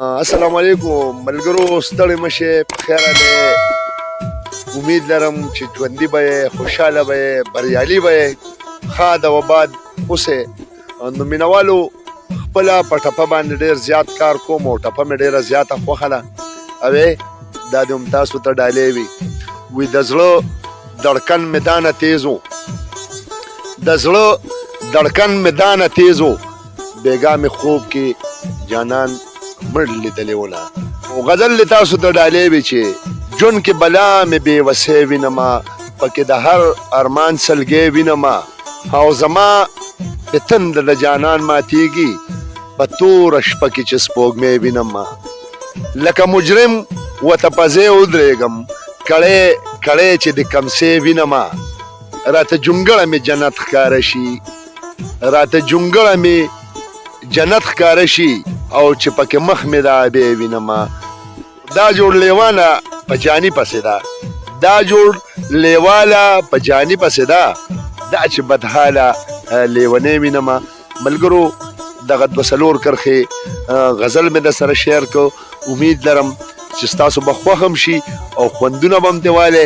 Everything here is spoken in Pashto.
السلام علیکم ملګرو، ستړي مشه په خیر ده. امید لرم چې ژوندي به یې، خوشحاله به یې، بریالي به یې، ښه د وباد اوسئ. نو مینوالو خپله په ټپه باندې ډېر زیات کار کوم او ټپه مې ډېره زیاته خوښه ده. اوې دا دې هم تاسو ته ډالۍ وي. وي د زړه دړکن مې دانه تیز و، د زړه دړکن مې دانه تیز و، بېګا مې خوب کې جانان مړ لیدلی وله. او غزل له تاسو ته ډالۍ وي چې ژوند کې بلا مې بې وسې وینمه، پکې د هر ارمان سلګۍ وینمه، او زما د تنده د جانان ماتیږي په توره شپه کې چې سپوږمۍ وینمه. لکه مجرم ورته په ځای ودرېږم، کړی کړی چې د کمسې وینمه، راته جونګړه مې جنت ښکاره شي، راته جونګړه مې جنت ښکاره شي، او چې پکې مخ مې د ابې وینمه. دا جوړ لیوانه په جاني پسې ده، دا جوړ لیواله په جاني پسې ده، دا چې بدحاله لیونی وینمه. ملګرو دغه دوه څلور کرښې غزل مې در سره شیر کو. امید لرم چې ستاسو به خوښ هم شي او خوندونه به هم ترې والی.